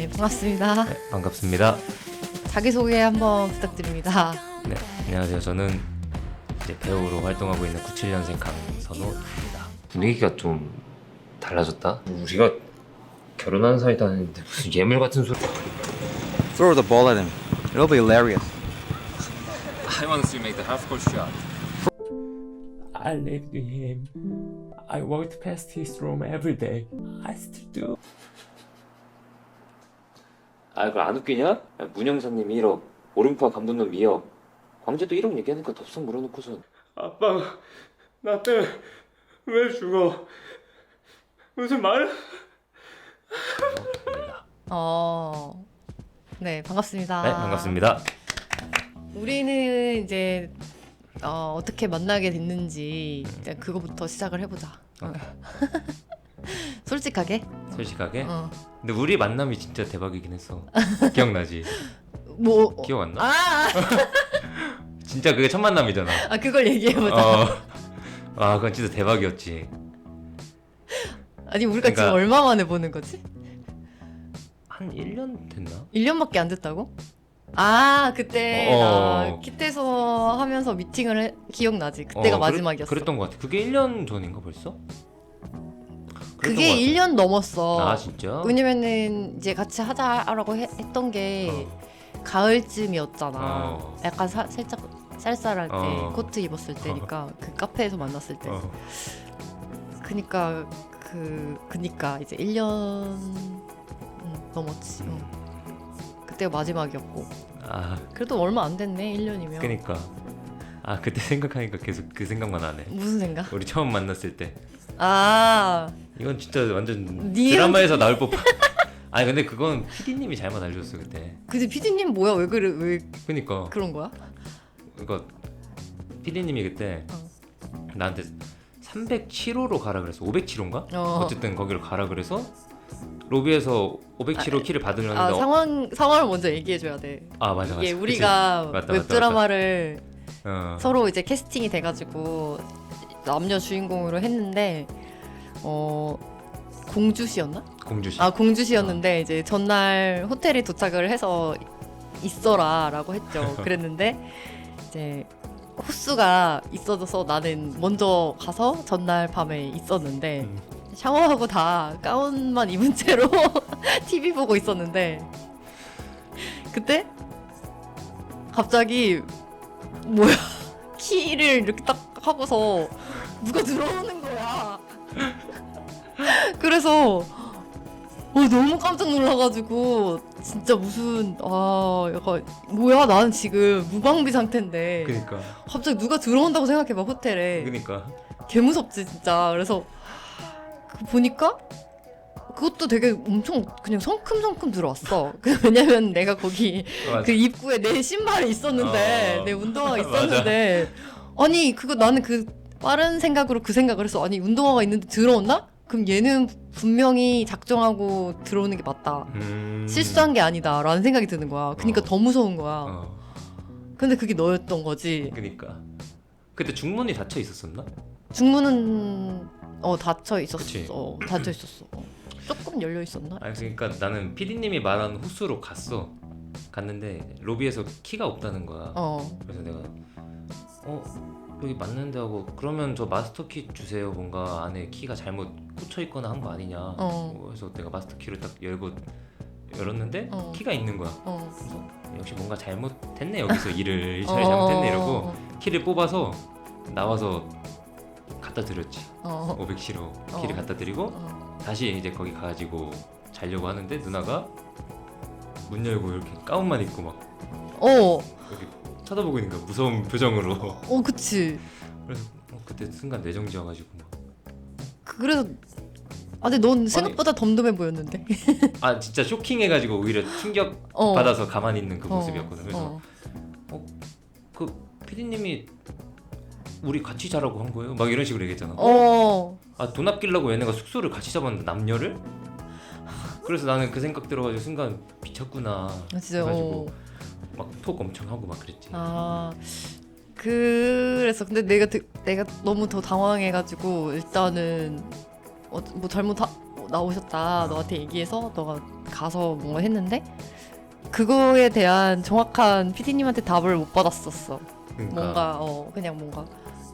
네, 반갑습니다. 네, 반갑습니다. 자기소개 한번 부탁드립니다. 네, 안녕하세요. 저는 이제 배우로 활동하고 있는 97년생 강선호입니다. 분위기가 좀 달라졌다? 우리가 결혼한 사이도 아닌데 무슨 예물 같은 소리. Throw the ball at him. It'll be hilarious. I want to make the half-court shot. I lived with him. I walked past his room every day. I still do. 아, 그걸 안 웃기냐? 문영사님 1억, 오림파 감독님 2억, 광재도 1억 얘기하니까 덥석 물어놓고서 아빠가 나 때문에 왜 죽어? 무슨 말을? 네, 반갑습니다. 네, 반갑습니다. 우리는 이제 어떻게 만나게 됐는지 이제 그거부터 시작을 해보자. 솔직하게? 솔직하게? 어. 근데 우리 만남이 진짜 대박이긴 했어. 기억나지? 뭐? 기억 안 나? 아, 진짜 그게 첫 만남이잖아. 아 그걸 얘기해보자. 아, 그건 진짜 대박이었지. 아니 우리가 그러니까- 지금 얼마 만에 보는 거지? 한 1년 됐나? 1년밖에 안 됐다고? 아 그때 키테서 하면서 미팅을 기억나지? 그때가 마지막이었어. 그랬던 것 같아. 그게 1년 전인가 벌써? 그랬던 그게 것 같아. 1년 넘었어. 아 진짜? 왜냐면은 이제 같이 하자라고 했던 게 가을쯤이었잖아. 약간 살짝 쌀쌀할 때 코트 입었을 때니까 그 카페에서 만났을 때. 그니까 이제 1년 넘었지. 그때가 마지막이었고. 아 그래도 얼마 안 됐네. 1년이면. 그니까. 아 그때 생각하니까 계속 그 생각만 나네. 무슨 생각? 우리 처음 만났을 때. 아 이건 진짜 완전 니 드라마에서 나올 법한. 아니 근데 그건 PD님이 잘못 알려줬어 그때. 근데 PD님 뭐야? 왜 그래? 왜 그니까. 그런 거야? 그니까 PD님이 그때 나한테 307호로 가라 그래서 507호인가? 어쨌든 거기로 가라 그래서 로비에서 507호 키를 받으려는데 상황을 먼저 얘기해 줘야 돼. 아 맞아 맞아. 이게 우리가 맞다, 웹드라마를 맞다. 서로 이제 캐스팅이 돼가지고 남녀 주인공으로 했는데 공주시였나? 공주시. 아 공주시였는데 이제 전날 호텔에 도착을 해서 있어라라고 했죠. 그랬는데 이제 호수가 있어져서 나는 먼저 가서 전날 밤에 있었는데 샤워하고 다 가운만 입은 채로 TV 보고 있었는데 그때 갑자기 뭐야 키를 이렇게 딱 하고서 누가 들어오는 거야. 그래서 너무 깜짝 놀라가지고 진짜 무슨 약간 뭐야 나는 지금 무방비 상태인데 그니까. 갑자기 누가 들어온다고 생각해봐 호텔에. 그니까. 개 무섭지 진짜. 그래서 보니까 그것도 되게 엄청 그냥 성큼성큼 들어왔어. 왜냐면 내가 거기 맞아. 그 입구에 내 신발이 있었는데 내 운동화가 있었는데 아니 그거 나는 그 빠른 생각으로 그 생각을 했어. 아니 운동화가 있는데 들어온다? 그럼 얘는 분명히 작정하고 들어오는 게 맞다. 실수한 게 아니다 라는 생각이 드는 거야. 그러니까 더 무서운 거야. 근데 그게 너였던 거지. 그니까. 그때 중문이 닫혀 있었었나? 중문은 닫혀 있었어. 그치? 닫혀 있었어. 조금 열려 있었나? 아니 그러니까 나는 PD님이 말한 호수로 갔는데 로비에서 키가 없다는 거야. 그래서 내가 여기 맞는데 하고 그러면 저 마스터 키 주세요. 뭔가 안에 키가 잘못 꽂혀 있거나 한 거 아니냐. 그래서 내가 마스터 키를 딱 열었는데 키가 있는 거야. 그래서 역시 뭔가 잘못했네 여기서 일을 잘못했네 이러고 키를 뽑아서 나와서 갖다 드렸지. 507호 키를 갖다 드리고 다시 이제 거기 가가지고 자려고 하는데 누나가 문 열고 이렇게 가운만 입고 막 이렇게 쳐다보고 있는 거야. 무서운 표정으로. 그치. 그래서 그때 순간 뇌정지여가지고 막. 그래서 근데 넌 생각보다 덤덤해 보였는데. 진짜 쇼킹해가지고 오히려 충격 받아서 가만히 있는 그 모습이었거든. 그래서 그 PD님이 우리 같이 자라고 한 거예요? 막 이런 식으로 얘기했잖아. 돈 아끼려고 얘네가 숙소를 같이 잡았는데 남녀를? 그래서 나는 그 생각 들어가지고 순간 미쳤구나. 진짜. 그래가지고 막 톡 엄청 하고 막 그랬지. 그래서 근데 내가 너무 더 당황해가지고 일단은 뭐 잘못 나오셨다 너한테 얘기해서 너가 가서 뭔가 했는데 그거에 대한 정확한 PD님한테 답을 못 받았었어. 그러니까 뭔가 그냥 뭔가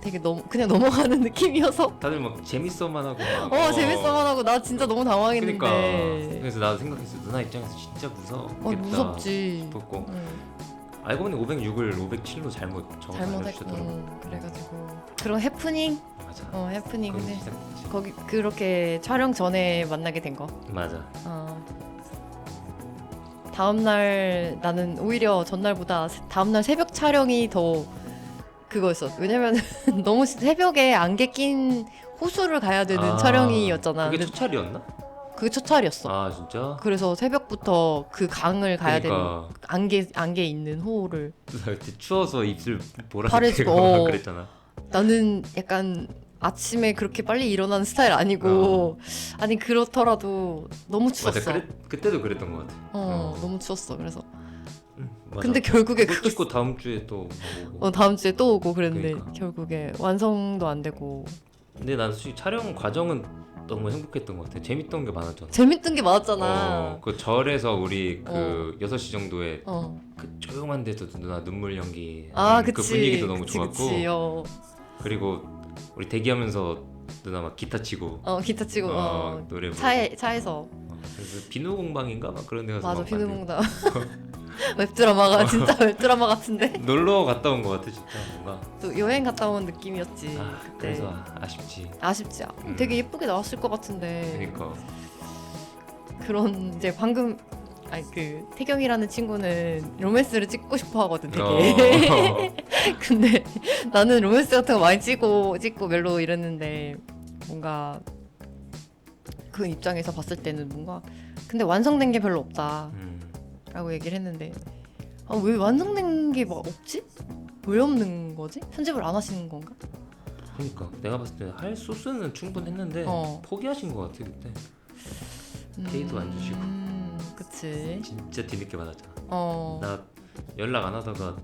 되게 그냥 넘어가는 느낌이어서 다들 막 재밌어만 하고 막, 재밌어만 하고 나 진짜 너무 당황했는데. 그러니까 그래서 나도 생각했어. 누나 입장에서 진짜 무섭겠다 무섭지. 싶었고 알고 보니 506을 507로 잘못 적어서 잘못했고 알려주셨더라고. 그래가지고 그런 해프닝 맞아. 해프닝 그건 근데 시작됐지. 거기 그렇게 촬영 전에 만나게 된 거. 맞아. 다음날 나는 오히려 전날보다 다음날 새벽 촬영이 더 그거였어. 왜냐면 너무 새벽에 안개 낀 호수를 가야 되는 촬영이었잖아. 그게 근데 첫 차례였나? 그게 첫 촬이었어. 아 진짜? 그래서 새벽부터 그 강을 가야 그러니까. 되는 안개 있는 호를 누나 그때 추워서 입술 파래지고, 보라색이고 그랬잖아. 나는 약간 아침에 그렇게 빨리 일어나는 스타일 아니고 아니 그렇더라도 너무 추웠어. 맞아. 그때도 그랬던 것 같아. 너무 추웠어. 그래서 맞아. 근데 결국에 그거 찍고 다음 주에 또 오고. 다음 주에 또 오고 그랬는데 그러니까. 결국에 완성도 안 되고 근데 난 솔직히 촬영 과정은 너무 행복했던 것 같아. 재밌던 게 많았잖아. 재밌던 게 많았잖아. 그 절에서 우리 그 6시 정도에 어. 그 조용한 데도 누나 눈물 연기 그치. 그 분위기도 너무 그치, 좋았고 그치. 그리고 우리 대기하면서 누나 막 기타 치고 기타 치고 노래 부르고 차에서 그래서 비누 공방인가 막 그런 데 가서 맞아 막 비누봉다 웹드라마가 진짜 웹드라마 같은데 놀러 갔다 온 것 같아 진짜 뭔가. 또 여행 갔다 온 느낌이었지. 그때 그래서 아쉽지. 아쉽지. 되게 예쁘게 나왔을 것 같은데 그러니까 그런 이제 방금 그 태경이라는 친구는 로맨스를 찍고 싶어 하거든 되게. 근데 나는 로맨스 같은 거 많이 찍고 멜로 이랬는데 뭔가 그 입장에서 봤을 때는 뭔가 근데 완성된 게 별로 없다 라고 얘기를 했는데 왜 완성된 게 막 없지? 왜 없는 거지? 편집을 안 하시는 건가? 그러니까 내가 봤을 때 할 소스는 충분했는데 포기하신 것 같아 그때. 페이도 안 주시고. 그치. 진짜 뒤늦게 받았잖아. 어. 나 연락 안 하다가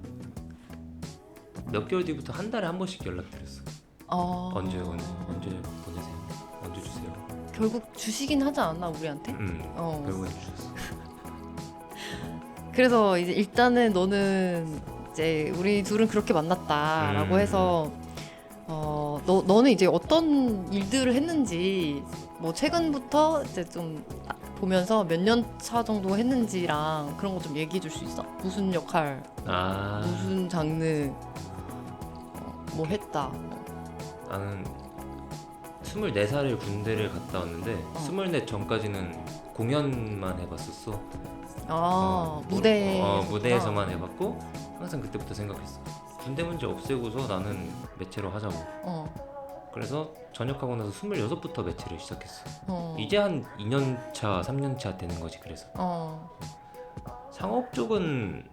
몇 개월 뒤부터 한 달에 한 번씩 연락드렸어. 언제 보내세요? 언제 주세요? 결국 주시긴 하지 않았나 우리한테? 결국엔 주셨어. 그래서 이제 일단은 너는 이제 우리 둘은 그렇게 만났다라고 해서 너는 이제 어떤 일들을 했는지 뭐 최근부터 이제 좀 보면서 몇 년 차 정도 했는지랑 그런 거 좀 얘기해 줄 수 있어? 무슨 역할, 무슨 장르, 뭐 했다. 나는 24살에 군대를 갔다 왔는데 24 전까지는 공연만 해봤었어. 무대에서만 해봤고 항상 그때부터 생각했어. 군대 문제 없애고서 나는 매체로 하자고. 그래서 전역하고 나서 26부터 매체를 시작했어. 이제 한 2년차, 3년차 되는 거지. 그래서 상업 쪽은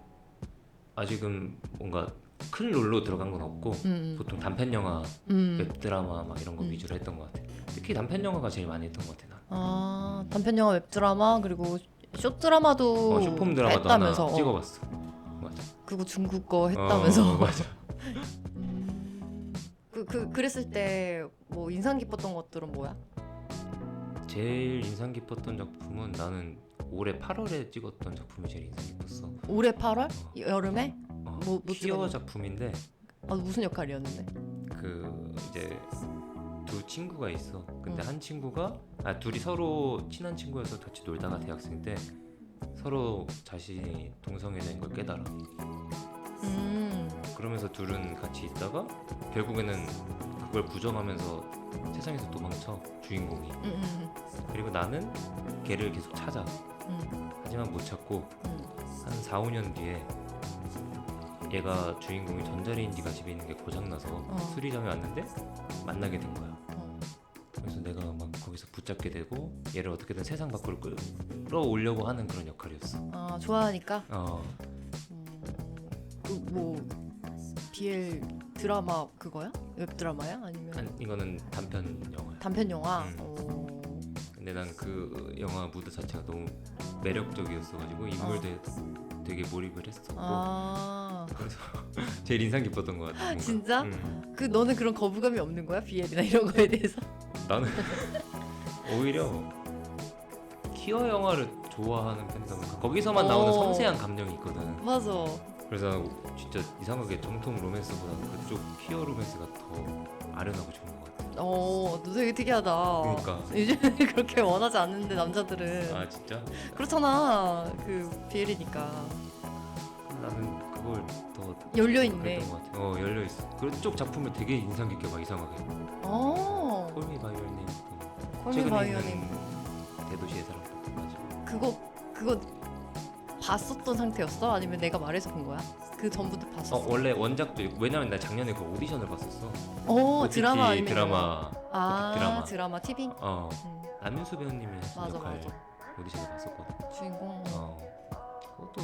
아직은 뭔가 큰 롤로 들어간 건 없고 보통 단편 영화, 웹드라마 막 이런 거 위주로 했던 것 같아. 특히 단편 영화가 제일 많이 했던 것 같아. 난. 단편 영화, 웹드라마 그리고 숏드라마도 숏폼 드라마도 했다면서. 하나 찍어봤어. 맞아. 그거 중국 거 했다면서. 맞아. 그랬을 때 뭐 인상 깊었던 것들은 뭐야? 제일 인상 깊었던 작품은 나는 올해 8월에 찍었던 작품이 제일 인상 깊었어. 올해 8월? 여름에? 뭐 퀴어 찍었냐? 작품인데 무슨 역할이었는데? 그 이제 두 친구가 있어. 근데 한 친구가 둘이 서로 친한 친구여서 같이 놀다가 대학생 때 서로 자신이 동성애자인 걸 깨달아. 그러면서 둘은 같이 있다가 결국에는 그걸 부정하면서 세상에서 도망쳐 주인공이. 그리고 나는 걔를 계속 찾아. 하지만 못 찾고 한 4, 5년 뒤에 얘가 주인공이 전자레인지가 집에 있는 게 고장나서 수리점에 왔는데 만나게 된 거야. 그래서 내가 막 거기서 붙잡게 되고 얘를 어떻게든 세상 밖으로 끌어오려고 하는 그런 역할이었어. 좋아하니까? 뭐 BL 드라마 그거야? 웹드라마야? 아니면? 이거는 단편 영화야. 단편 영화? 근데 난 그 영화 무드 자체가 너무 매력적이었어가지고 인물들 되게 몰입을 했었고 그래서 제일 인상 깊었던 것 같아. 뭔가. 진짜? 너는 그런 거부감이 없는 거야? BL이나 이런 거에 대해서? 나는 오히려 퀴어 영화를 좋아하는 편이다 보니까 거기서만 나오는 섬세한 감정이 있거든. 맞아. 그래서 진짜 이상하게 정통 로맨스보다 그쪽 퀴어 로맨스가 더 아련하고 좋은 것 같아. 너 되게 특이하다. 그러니까. 요즘에 그렇게 원하지 않는데 남자들은 아 진짜? 그렇잖아. 그 BL이니까 나는 그걸 더 열려 있네. 그랬던 것 같아. 열려 있어. 그쪽 작품을 되게 인상 깊게 막 이상하게. 콜미 바이 유어 네임. 콜미 최근에 바이 유어 있는 네임. 대도시의 사람 맞아. 그거 봤었던 상태였어? 아니면 내가 말해서 본 거야? 그 전부터 봤었어? 원래 원작도 있고 왜냐면 나 작년에 그 오디션을 봤었어. 드라마 아니면 드라마. 아 드라마. TV? 남윤수 배우님이 하신 맞아, 역할 맞아. 오디션을 봤었거든. 주인공. 그것도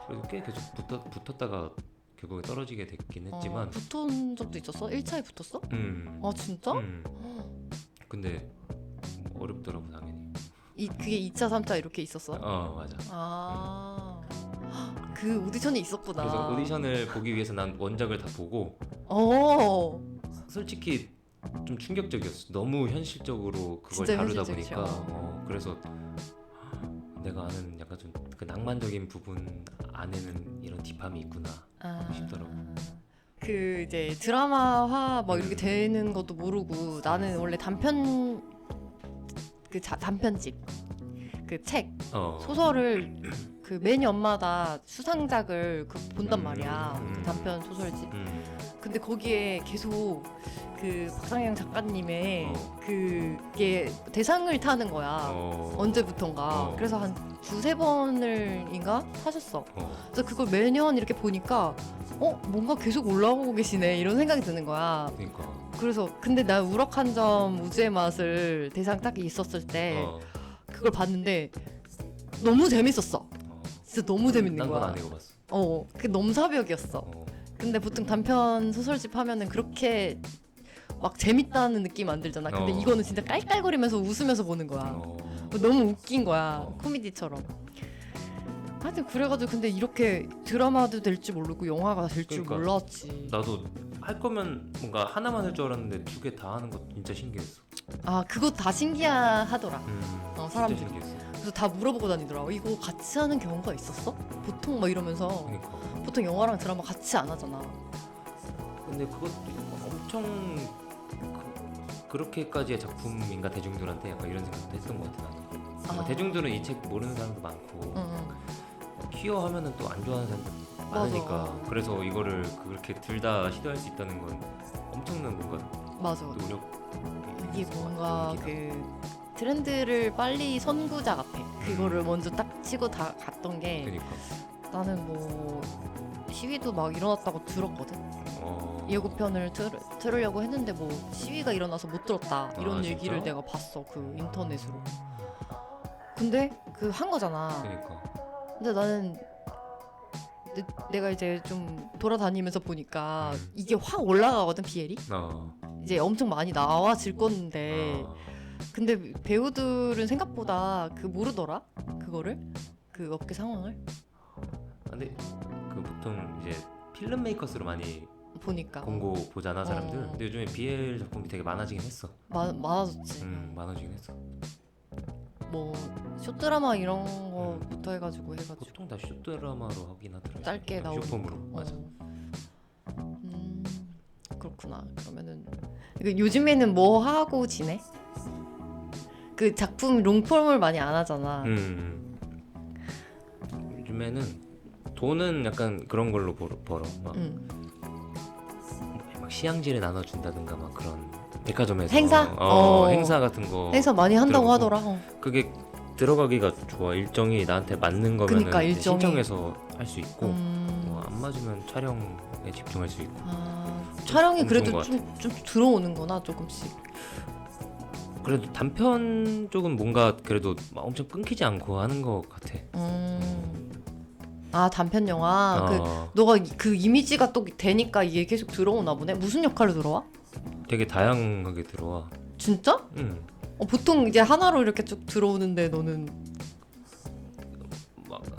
그래도 꽤 계속 붙었다가 결국에 떨어지게 됐긴 했지만. 붙은 적도 있었어? 1차에 붙었어? 아 진짜? 근데 어렵더라고 당연히. 그게 2차, 3차 이렇게 있었어? 맞아. 그 오디션이 있었구나. 그래서 오디션을 보기 위해서 난 원작을 다 보고 솔직히 좀 충격적이었어. 너무 현실적으로 그걸 진짜 다루다 현실적이죠. 보니까 그래서 내가 아는 약간 좀 그 낭만적인 부분 안에는 이런 딥함이 있구나 싶더라고. 그 이제 드라마화 막 이렇게 되는 것도 모르고 나는 원래 단편집 그 책 소설을 그 매년마다 수상작을 본단 말이야. 그 단편 소설집. 근데 거기에 계속 그 박상영 작가님의 그게 대상을 타는 거야. 언제부턴가. 그래서 한 두세 번을인가 타셨어. 그래서 그걸 매년 이렇게 보니까 뭔가 계속 올라오고 계시네 이런 생각이 드는 거야. 그러니까. 그래서 근데 나 우럭 한 점 우주의 맛을 대상 딱 있었을 때 그걸 봤는데 너무 재밌었어. 진짜 너무 재밌는 난 거야. 건 안 읽어봤어. 그게 넘사벽이었어. 근데 보통 단편 소설집 하면은 그렇게 막 재밌다는 느낌 안 들잖아. 근데 이거는 진짜 깔깔거리면서 웃으면서 보는 거야. 너무 웃긴 거야. 코미디처럼. 하여튼 그래가지고 근데 이렇게 드라마도 될 줄 모르고 영화가 될 줄 그러니까. 몰랐지. 나도 할 거면 뭔가 하나만 할 줄 알았는데 두 개 다 하는 거 진짜 신기했어. 그거 다 신기하더라. 사람들이. 진짜 신기했어. 그래서 다 물어보고 다니더라고. 이거 같이 하는 경우가 있었어? 보통 막 이러면서. 그러니까. 보통 영화랑 드라마 같이 안 하잖아. 근데 그것도 엄청 그렇게까지의 작품인가 대중들한테 약간 이런 생각도 했던 것 같아 나는. 대중들은 이 책 모르는 사람도 많고 퀴어 하면은 또 안 좋아하는 사람들 많으니까. 맞아. 그래서 이거를 그렇게 둘 다 시도할 수 있다는 건 엄청난 뭔가 맞아. 노력. 이게 뭔가 그 트렌드를 빨리 선구자 같아. 그거를 먼저 딱 치고 다 갔던 게. 그러니까. 나는 뭐 시위도 막 일어났다고 들었거든. 예고편을 틀으려고 했는데 뭐 시위가 일어나서 못 들었다 이런 얘기를 진짜? 내가 봤어. 그 인터넷으로. 근데 그 한 거잖아. 그러니까. 근데 나는 내가 이제 좀 돌아다니면서 보니까 이게 확 올라가거든 BL이. 이제 엄청 많이 나와질 건데 근데 배우들은 생각보다 그 모르더라 그거를 그 업계 상황을. 근데 그 보통 이제 필름 메이커스로 많이 보니까 공고 보잖아 사람들. 근데 요즘에 BL 작품이 되게 많아지긴 했어. 많아졌지. 많아지긴 했어. 뭐 쇼드라마 이런 거부터 해가지고 보통 다 숏드라마로 하긴 하더라고. 짧게 나오는 숏폼으로. 맞아. 그렇구나. 그러면은 요즘에는 뭐 하고 지내? 그 작품 롱폼을 많이 안 하잖아. 요즘에는 돈은 약간 그런 걸로 벌어. 막 시향지를 나눠준다든가 막 그런 백화점에서 행사? 행사 같은 거 행사 많이 한다고 들어보고. 하더라. 그게 들어가기가 좋아. 일정이 나한테 맞는 거면 그러니까, 일정이. 신청해서 할 수 있고 안 맞으면 촬영에 집중할 수 있고. 촬영이 좋은 그래도 것 좀 들어오는구나 조금씩. 그래도 단편 쪽은 뭔가 그래도 막 엄청 끊기지 않고 하는 것 같아. 단편 영화. 너가 그 이미지가 또 되니까 이게 계속 들어오나 보네. 무슨 역할로 들어와? 되게 다양하게 들어와. 진짜? 보통 이제 하나로 이렇게 쭉 들어오는데 너는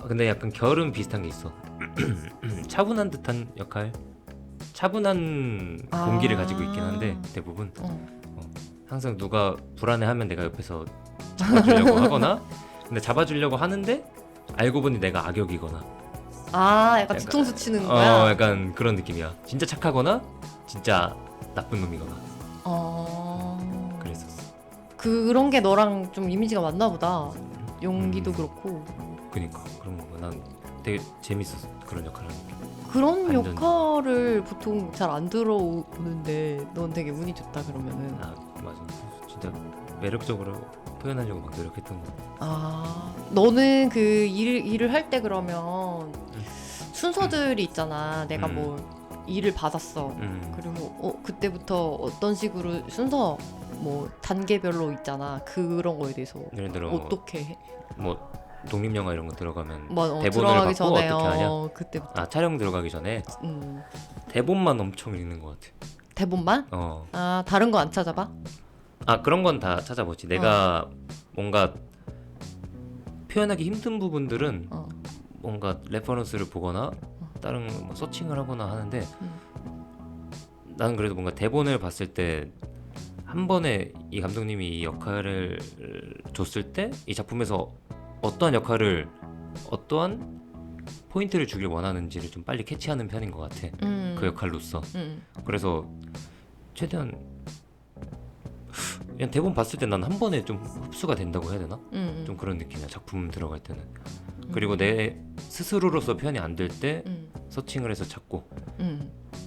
근데 약간 결은 비슷한 게 있어. 차분한 듯한 역할, 차분한 공기를 가지고 있긴 한데 대부분 항상 누가 불안해하면 내가 옆에서 잡아주려고 하거나 근데 잡아주려고 하는데 알고 보니 내가 악역이거나 약간 뒤통수 치는 거야. 약간 그런 느낌이야. 진짜 착하거나 진짜 나쁜 놈이거나 그랬었어. 그런 게 너랑 좀 이미지가 맞나 보다. 용기도 그렇고. 그니까 그런 거. 난 되게 재밌었어 그런 역할을 하는 게. 그런 완전- 역할을 보통 잘 안 들어오는데 넌 되게 운이 좋다 그러면은. 아 맞아. 진짜 매력적으로 표현하려고 막 노력했던 거. 너는 그 일을 할 때 그러면 순서들이 있잖아. 내가 뭐 일을 받았어. 그리고 그때부터 어떤 식으로 순서 뭐 단계별로 있잖아. 그런 거에 대해서 예를 들어 어떻게 해? 뭐 독립 영화 이런 거 들어가면 뭐 대본을 들어가기 받고 전에 어떻게 하냐? 그때부터. 아 촬영 들어가기 전에 음. 대본만 엄청 읽는 것 같아. 대본만? 어. 다른 거 안 찾아봐? 아 그런 건 다 찾아보지. 내가 뭔가 표현하기 힘든 부분들은 뭔가 레퍼런스를 보거나 다른 뭐 서칭을 하거나 하는데 나는 그래도 뭔가 대본을 봤을 때 한 번에 이 감독님이 이 역할을 줬을 때 이 작품에서 어떠한 역할을 어떠한 포인트를 주길 원하는지를 좀 빨리 캐치하는 편인 것 같아. 그 역할로서. 그래서 최대한 그냥 대본 봤을 때 난 한 번에 좀 흡수가 된다고 해야 되나? 좀 그런 느낌이야. 작품 들어갈 때는. 그리고 내 스스로로서 표현이 안 될 때 서칭을 해서 찾고.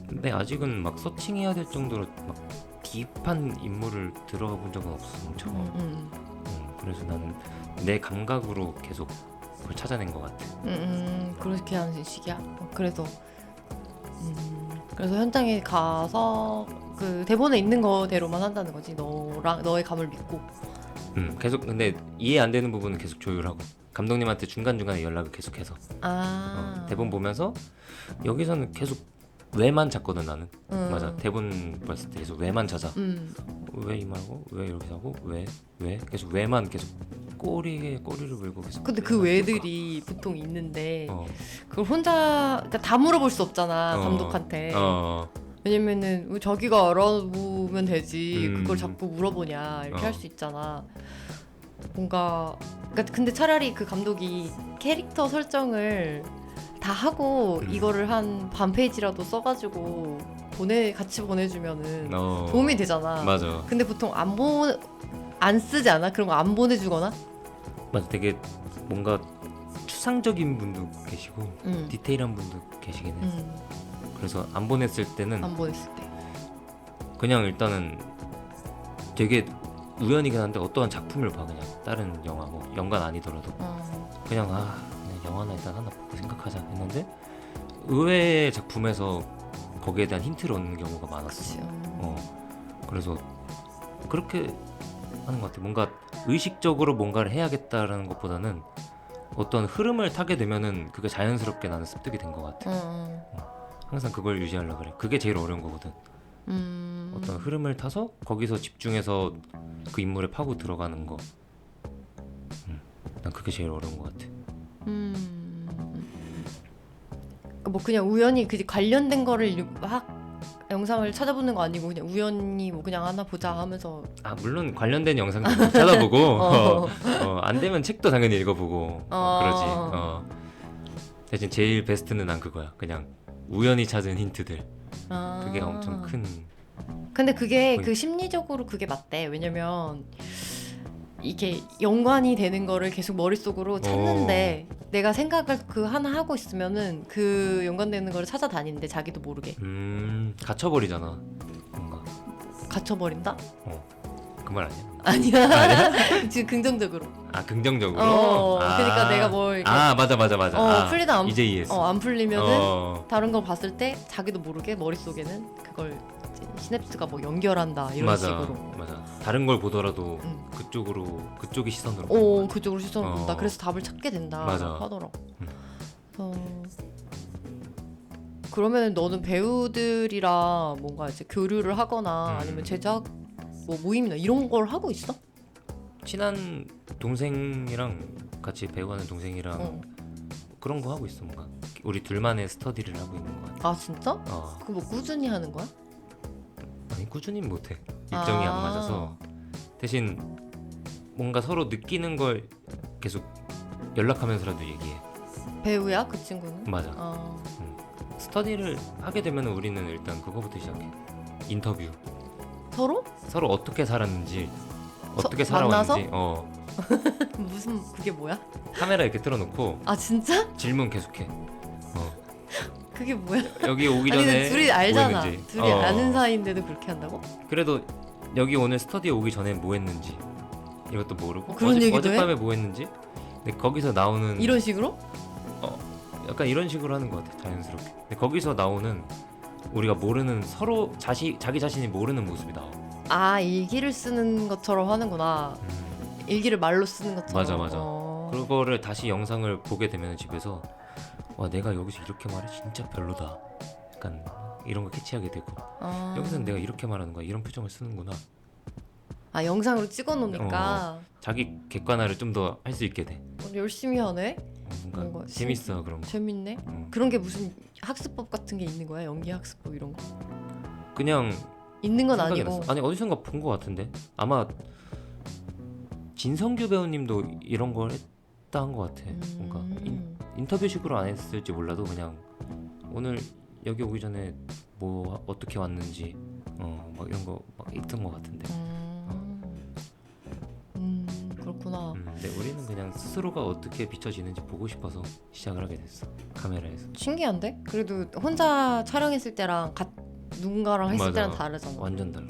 근데 아직은 막 서칭해야 될 정도로 막 딥한 인물을 들어가 본 적은 없어. 엄청. 그래서 나는 내 감각으로 계속 그걸 찾아낸 것 같아. 그렇게 하는 식이야. 그래서 현장에 가서 그 대본에 있는 거대로만 한다는 거지. 너의 감을 믿고. 계속 근데 이해 안 되는 부분은 계속 조율하고 감독님한테 중간중간에 연락을 계속해서 대본 보면서 여기서는 계속 왜만 찾거든 나는. 맞아. 대본 봤을 때 계속 왜만 찾아. 왜 이 말고 왜 이렇게 하고 왜 계속 왜만 계속 꼬리를 물고 계속. 근데 그 왜들이 보통 있는데 그걸 혼자 그러니까 다 물어볼 수 없잖아. 감독한테. 왜냐면은 왜 자기가 알아보면 되지 그걸 자꾸 물어보냐 이렇게 할 수 있잖아. 뭔가 그러니까 근데 차라리 그 감독이 캐릭터 설정을 다 하고 이거를 한 반 페이지라도 써가지고 같이 보내주면은 도움이 되잖아. 맞아. 근데 보통 안 쓰지 않아? 그런 거 안 보내주거나? 맞아. 되게 뭔가 추상적인 분도 계시고 디테일한 분도 계시긴 해. 그래서 안 보냈을 때는 안 보냈을 때 그냥 일단은 되게 우연이긴 한데 어떠한 작품을 봐. 그냥 다른 영화 뭐 연관 아니더라도 그냥 그냥 영화나 일단 하나 보고 생각하자 했는데 의외의 작품에서 거기에 대한 힌트를 얻는 경우가 많았어. 그래서 그렇게 하는 것 같아. 뭔가 의식적으로 뭔가를 해야겠다라는 것보다는 어떤 흐름을 타게 되면은 그게 자연스럽게 나는 습득이 된 것 같아. 항상 그걸 유지하려고 그래. 그게 제일 어려운 거거든. 어떤 흐름을 타서 거기서 집중해서 그 인물에 파고 들어가는 거. 난 그게 제일 어려운 것 같아. 뭐 그냥 우연히 그 관련된 거를 막 영상을 찾아보는 거 아니고 그냥 우연히 뭐 그냥 하나 보자 하면서. 물론 관련된 영상도 찾아보고 안 되면 책도 당연히 읽어보고 그러지. 대신 제일 베스트는 난 그거야. 그냥 우연히 찾은 힌트들. 그게 엄청 큰. 근데 그게 그 심리적으로 그게 맞대. 왜냐면 이게 연관이 되는 거를 계속 머릿속으로 찾는데 내가 생각을 그 하나 하고 있으면은 그 연관되는 거를 찾아다니는데 자기도 모르게 갇혀버리잖아. 뭔가 갇혀버린다? 그 말 아니야? 아니야. 지금 긍정적으로. 긍정적으로. 그러니까 내가 뭘 이렇게 맞아. 풀리다 이제 이해했어. 안 풀리면은 다른 걸 봤을 때 자기도 모르게 머릿속에는 그걸 이제 시냅스가 뭐 연결한다 이런 식으로. 맞아. 다른 걸 보더라도 그쪽이 시선으로. 그쪽으로 시선을 본다. 그래서 답을 찾게 된다. 맞아. 하더라고. 그러면은 너는 배우들이랑 뭔가 이제 교류를 하거나 아니면 제작 뭐 모임이나 이런 걸 하고 있어? 친한 동생이랑 같이 배우하는 동생이랑 그런 거 하고 있어. 뭔가 우리 둘만의 스터디를 하고 있는 거 같아. 아 진짜? 그거 뭐 꾸준히 하는 거야? 아니 꾸준히 못해. 일정이 안 맞아서. 대신 뭔가 서로 느끼는 걸 계속 연락하면서라도 얘기해. 배우야 그 친구는? 맞아. 스터디를 하게 되면 우리는 일단 그거부터 시작해. 인터뷰. 서로 어떻게 살았는지, 어떻게 만나서? 살아왔는지. 무슨 그게 뭐야? 카메라 이렇게 틀어놓고 아 진짜? 질문 계속해. 그게 뭐야? 여기 오기 아니 전에 근데 둘이 알잖아. 뭐 했는지. 둘이 아는 사이인데도 그렇게 한다고? 그래도 여기 오늘 스터디에 오기 전에 뭐 했는지 이것도 모르고 그런 얘기도 어젯밤에 뭐 했는지. 근데 거기서 나오는 이런 식으로? 약간 이런 식으로 하는 것 같아, 자연스럽게. 근데 거기서 나오는 우리가 모르는 서로 자기 자신이 모르는 모습이 나와. 아 일기를 쓰는 것처럼 하는구나. 일기를 말로 쓰는 것처럼. 맞아. 그거를 다시 영상을 보게 되면 집에서 와 내가 여기서 이렇게 말해 진짜 별로다. 약간 이런 거 캐치하게 되고 여기서는 내가 이렇게 말하는 거야, 이런 표정을 쓰는구나. 아 영상으로 찍어 놓으니까 자기 객관화를 좀 더 할 수 있게 돼. 열심히 하네. 뭔가 재밌어 그런 거. 재밌네. 그런 게 무슨 학습법 같은 게 있는 거야? 연기 학습법 이런 거? 그냥 있는 건 생각이 아니고. 났어. 아니 어디선가 본 거 같은데 아마 진성규 배우님도 이런 걸 했다 한 거 같아. 뭔가 인터뷰식으로 안 했을지 몰라도 그냥 오늘 여기 오기 전에 뭐 어떻게 왔는지 막 이런 거 막 있던 거 같은데. 그렇구나. 근데 우리는 그냥 스스로가 어떻게 비춰지는지 보고 싶어서 시작을 하게 됐어, 카메라에서. 신기한데? 그래도 혼자 촬영했을 때랑 누군가랑 했을 맞아. 때랑 다르잖아. 완전 달라.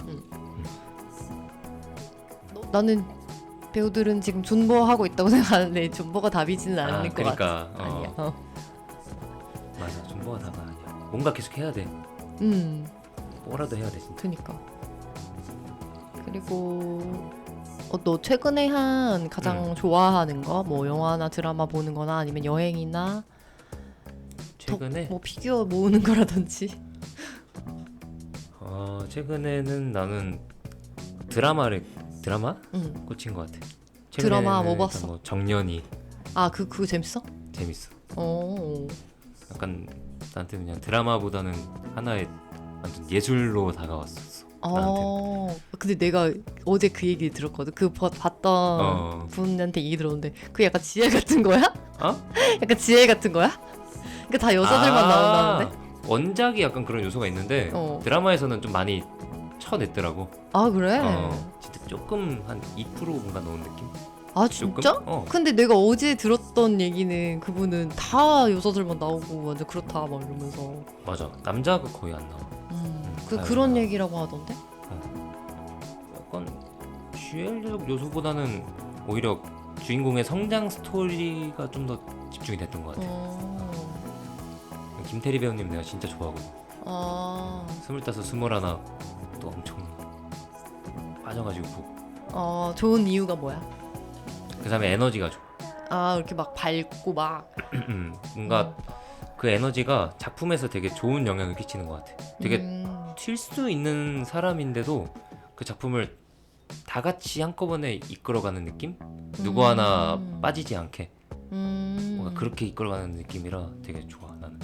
나는 배우들은 지금 존버 하고 있다고 생각하는데 존버가 답이지는 않을 것 그러니까, 같아. 아니야. 맞아, 존버가 다가 아니야. 뭔가 계속 해야 돼. 뭐라도 해야 돼 진짜. 그니까. 그리고 너 최근에 한 가장 좋아하는 거? 뭐 영화나 드라마 보는 거나 아니면 여행이나 최근에? 뭐 피규어 모으는 거라든지. 최근에는 나는 드라마? 꽂힌 것 같아. 드라마 뭐 봤어? 뭐 정년이. 그거 재밌어? 재밌어. 오. 약간 나한테 그냥 드라마보다는 하나의 완전 예술로 다가왔었어. 나한테. 근데 내가 어제 그 얘기 들었거든. 그 봤던 분한테 얘기 들었는데 그 약간 지혜 같은 거야? 약간 지혜 같은 거야? 그러니까 다 여자들만 나온다는데? 원작이 약간 그런 요소가 있는데 드라마에서는 좀 많이 쳐냈더라고. 그래? 진짜 조금 한 2% 뭔가 넣은 느낌? 진짜? 조금? 근데 내가 어제 들었던 얘기는 그분은 다 여자들만 나오고 완전 그렇다 막 이러면서. 맞아, 남자가 거의 안 나와. 그런 얘기라고 하던데? 약간 듀얼적 요소보다는 오히려 주인공의 성장 스토리가 좀 더 집중이 됐던 것 같아. 김태리 배우님 내가 진짜 좋아하거든. 25, 21 또 엄청 빠져가지고 보고. 좋은 이유가 뭐야? 그 다음에 에너지가 좋아. 이렇게 막 밝고 막 뭔가 그 에너지가 작품에서 되게 좋은 영향을 끼치는 것 같아. 되게 튈 수 있는 사람인데도 그 작품을 다 같이 한꺼번에 이끌어가는 느낌? 누구 하나 빠지지 않게 뭔가 그렇게 이끌어가는 느낌이라 되게 좋아 나는.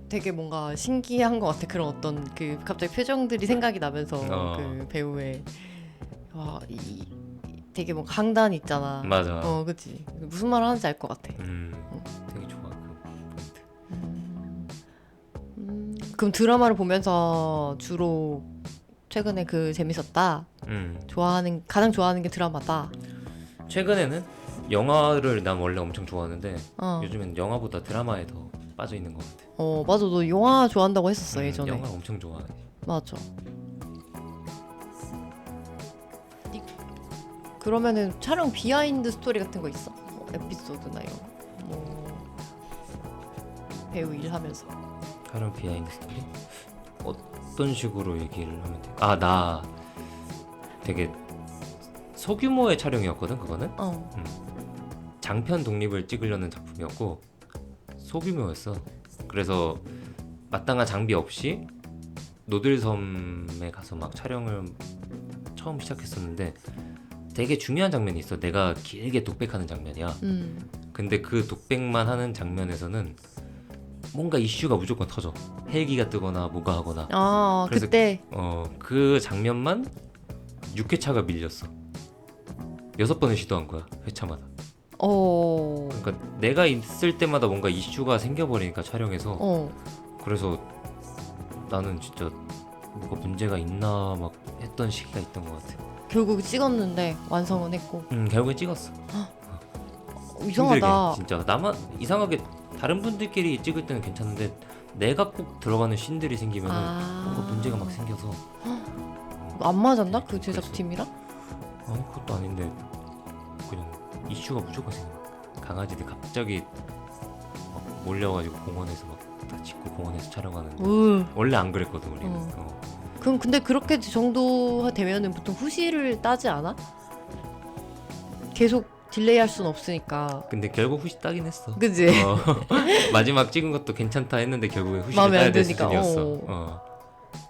되게 뭔가 신기한 것 같아. 그런 어떤 그 갑자기 표정들이 생각이 나면서 그 배우의 되게 뭐 강단 있잖아. 맞아. 그치. 무슨 말 하는지 알 것 같아. 되게 좋아 그 포인트. 그럼 드라마를 보면서 주로 최근에 그 재밌었다. 가장 좋아하는 게 드라마다. 최근에는 영화를 난 원래 엄청 좋아하는데 요즘엔 영화보다 드라마에 더 빠져 있는 것 같아. 맞아. 너 영화 좋아한다고 했었어 예전에. 영화 엄청 좋아해. 맞아. 그러면은 촬영 비하인드 스토리 같은 거 있어? 뭐 에피소드나 이런 거. 뭐 배우 일하면서. 촬영 비하인드 스토리? 어떤 식으로 얘기를 하면 돼? 나 되게 소규모의 촬영이었거든 그거는. 장편 독립을 찍으려는 작품이었고 소규모였어. 그래서 마땅한 장비 없이 노들섬에 가서 막 촬영을 처음 시작했었는데 되게 중요한 장면이 있어. 내가 길게 독백하는 장면이야. 근데 그 독백만 하는 장면에서는 뭔가 이슈가 무조건 터져. 헬기가 뜨거나 뭐가 하거나. 그래서 그때 그 장면만 6회차가 밀렸어. 6번을 시도한 거야 회차마다. 어. 그러니까 내가 있을 때마다 뭔가 이슈가 생겨버리니까 촬영에서 어. 그래서 나는 진짜 뭐가 문제가 있나 막 했던 시기가 있던 것 같아. 결국 찍었는데 완성은 했고. 결국에 찍었어. 이상하다. 힘들게, 진짜 나만 이상하게 다른 분들끼리 찍을 때는 괜찮은데 내가 꼭 들어가는 씬들이 생기면 뭔가 문제가 막 생겨서 안 맞았나? 그 제작팀이랑? 아니 그것도 아닌데 그냥 이슈가 무조건 생겨. 강아지들 갑자기 막 몰려가지고 공원에서 막 다 짖고 공원에서 촬영하는. 원래 안 그랬거든 우리는. 그럼 근데 그렇게 정도 되면은 보통 후시를 따지 않아? 계속 딜레이 할 순 없으니까. 근데 결국 후시 따긴 했어. 그지? 마지막 찍은 것도 괜찮다 했는데 결국에 후시를 마음에 따야 안 될 드니까. 수준이었어.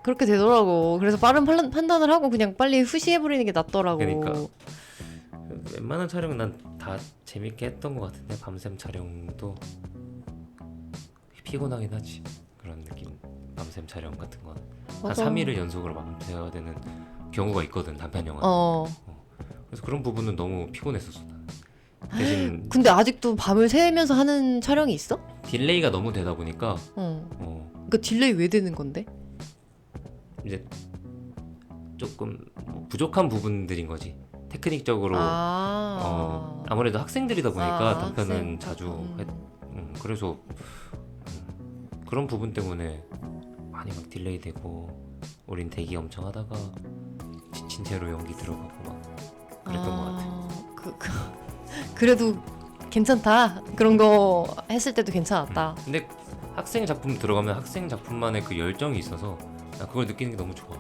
그렇게 되더라고. 그래서 빠른 판단을 하고 그냥 빨리 후시해버리는 게 낫더라고. 그러니까. 웬만한 촬영은 난 다 재밌게 했던 것 같은데 밤샘 촬영도 피곤하긴 하지. 그런 느낌. 밤샘 촬영 같은 건 한 맞아. 3일을 연속으로 밤새야 되는 경우가 있거든 단편 영화. 그래서 그런 부분은 너무 피곤했었어. 대신 근데 아직도 밤을 새면서 하는 촬영이 있어? 딜레이가 너무 되다 보니까 그러니까 딜레이 왜 되는 건데? 이제 조금 부족한 부분들인 거지. 테크닉적으로 아무래도 학생들이다 보니까 단편은 학생. 자주 그래서 그런 부분 때문에 많이 막 딜레이 되고 우린 대기 엄청 하다가 지친 채로 연기 들어가고 막 그랬던 것 같아. 그래도 괜찮다. 그런 거 했을 때도 괜찮았다. 근데 학생 작품 들어가면 학생 작품만의 그 열정이 있어서 나 그걸 느끼는 게 너무 좋아.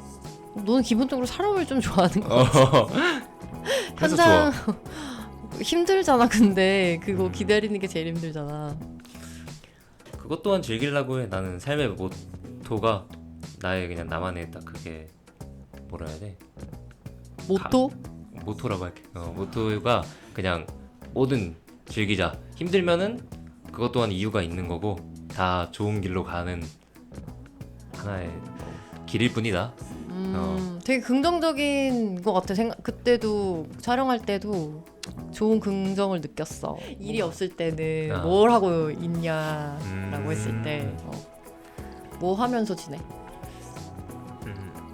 너는 기본적으로 사람을 좀 좋아하는 거 같아. 그래서 현장 좋아. 힘들잖아. 근데 그거 기다리는 게 제일 힘들잖아. 그것 또한 즐기려고 해. 나는 삶의 모토가 나의 그냥 나만의 딱 그게 뭐라 해야 돼? 모토? 모토라고 할게. 모토가 그냥 뭐든 즐기자. 힘들면은 그것 또한 이유가 있는 거고 다 좋은 길로 가는 하나의 길일 뿐이다. 되게 긍정적인 것 같아. 그때도 촬영할 때도 좋은 긍정을 느꼈어. 일이 없을 때는 뭘 하고 있냐라고 했을 때 뭐 하면서 지내?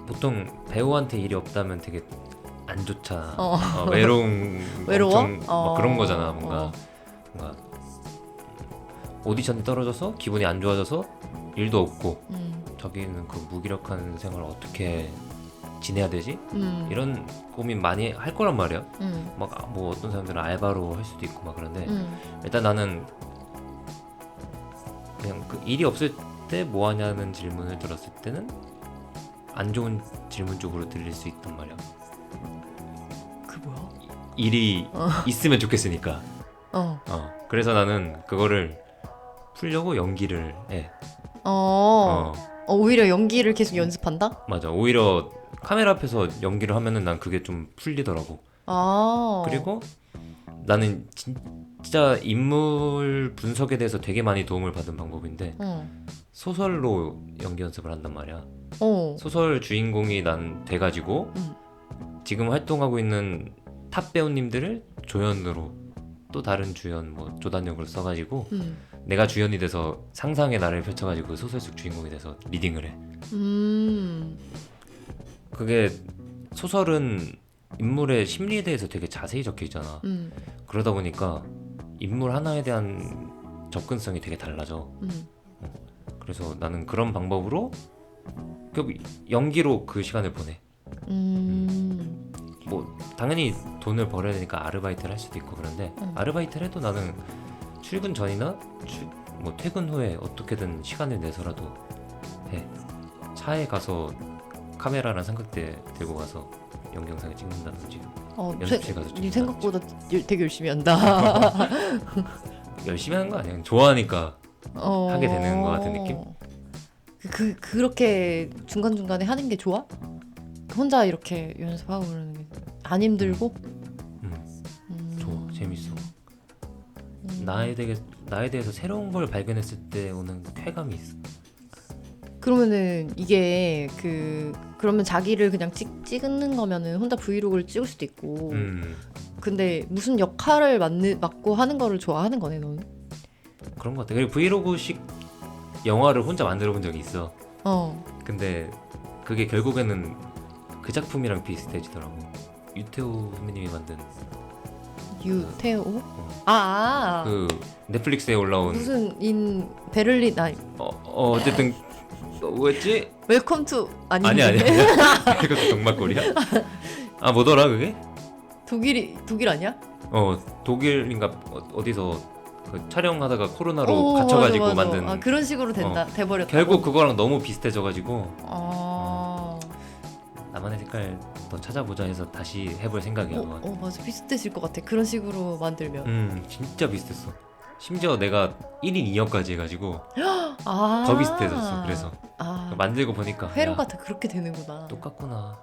보통 배우한테 일이 없다면 되게 안 좋잖아. 외로워? 엄청 막 그런 거잖아. 뭔가 오디션이 떨어져서 기분이 안 좋아져서 일도 없고 자기는 그 무기력한 생활을 어떻게 지내야 되지? 이런 고민 많이 할 거란 말이야. 막 뭐 어떤 사람들은 알바로 할 수도 있고 막 그런데 일단 나는 그냥 그 일이 없을 때 뭐 하냐는 질문을 들었을 때는 안 좋은 질문 쪽으로 들릴 수 있단 말이야. 그 뭐야? 일이 있으면 좋겠으니까. 그래서 나는 그거를 풀려고 연기를 해. 오히려 연기를 계속 연습한다? 맞아. 오히려 카메라 앞에서 연기를 하면은 난 그게 좀 풀리더라고. 그리고 나는 진짜 인물 분석에 대해서 되게 많이 도움을 받은 방법인데 소설로 연기 연습을 한단 말이야. 소설 주인공이 난 돼가지고 지금 활동하고 있는 탑 배우님들을 조연으로 또 다른 주연 뭐 조단역으로 써가지고 내가 주연이 돼서 상상의 나를 펼쳐가지고 소설 속 주인공이 돼서 리딩을 해. 그게 소설은 인물의 심리에 대해서 되게 자세히 적혀 있잖아. 그러다 보니까 인물 하나에 대한 접근성이 되게 달라져. 그래서 나는 그런 방법으로 연기로 그 시간을 보내. 뭐 당연히 돈을 벌어야 되니까 아르바이트를 할 수도 있고 그런데 아르바이트를 해도 나는 출근 전이나 뭐 퇴근 후에 어떻게든 시간을 내서라도 해. 차에 가서 카메라랑 삼각대 들고 가서 연기 영상을 찍는다든지 연습실 가서 네 찍는다든지. 생각보다 되게 열심히 한다. 열심히 하는 거 아니야. 그냥 좋아하니까 하게 되는 것 같은 느낌? 그렇게 중간중간에 하는 게 좋아? 혼자 이렇게 연습하고 그러는 게 안 힘들고? 좋아. 재밌어. 나에 대해서 새로운 걸 발견했을 때 오는 쾌감이 있어. 그러면은 이게 그러면 자기를 그냥 찍는 거면은 혼자 브이로그를 찍을 수도 있고 근데 무슨 역할을 맡고 하는 거를 좋아하는 거네 너는. 그런 것 같아. 그리고 브이로그식 영화를 혼자 만들어 본 적이 있어. 근데 그게 결국에는 그 작품이랑 비슷해지더라고. 유태호 선배님이 만든 유태오? 그 넷플릭스에 올라온 무슨 인 베를린 아니 어쨌든 뭐였지? 웰컴 투 아니야. 아닌데? 그것도 동막골이야? 아 뭐더라 그게? 독일 아니야? 독일인가 어디서 그 촬영하다가 코로나로 갇혀가지고 맞아. 만든. 그런 식으로 돼버렸다. 결국 그거랑 너무 비슷해져가지고 나만의 색깔 더 찾아보자 해서 다시 해볼 생각이야. 맞아 비슷해질 것 같아. 그런 식으로 만들면. 진짜 비슷했어. 심지어 내가 1인 2역까지 해가지고 아 더 비슷해졌어. 그래서 만들고 보니까 회로가 야, 다 그렇게 되는구나. 똑같구나.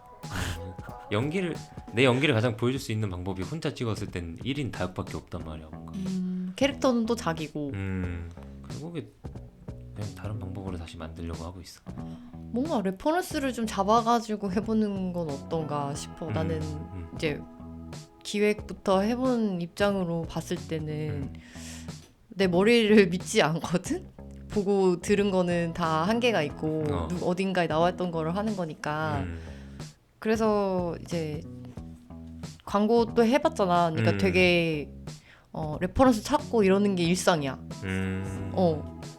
내 연기를 가장 보여줄 수 있는 방법이 혼자 찍었을 땐 1인 다역밖에 없단 말이야. 뭔가. 캐릭터는 또 자기고. 결국에 그냥 다른 방법으로 다시 만들려고 하고 있어. 뭔가 레퍼런스를 좀 잡아가지고 해보는 건 어떤가 싶어. 나는 이제 기획부터 해본 입장으로 봤을 때는 내 머리를 믿지 않거든? 보고 들은 거는 다 한계가 있고 어딘가에 나왔던 거를 하는 거니까. 그래서 이제 광고도 해봤잖아. 그러니까 되게 레퍼런스 찾고 이러는 게 일상이야.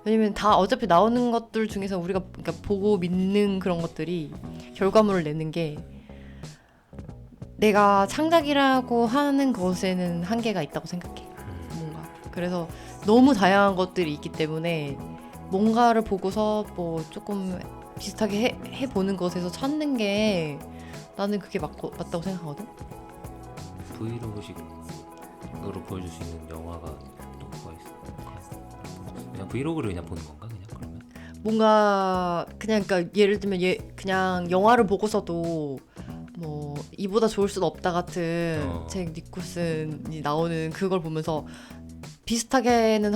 왜냐면 다 어차피 나오는 것들 중에서 우리가 그러니까 보고 믿는 그런 것들이 결과물을 내는 게 내가 창작이라고 하는 것에는 한계가 있다고 생각해. 뭔가 그래서 너무 다양한 것들이 있기 때문에 뭔가를 보고서 뭐 조금 비슷하게 해보는 것에서 찾는 게 나는 그게 맞다고 생각하거든. 브이로그식으로 보여줄 수 있는 영화가 또 뭐가 있어? 그냥 브이로그를 그냥 보는 건가 그냥 그러면? 뭔가 그냥 그러니까 예를 들면 그냥 영화를 보고서도 뭐 이보다 좋을 수는 없다 같은 잭 니콜슨이 나오는 그걸 보면서 비슷하게는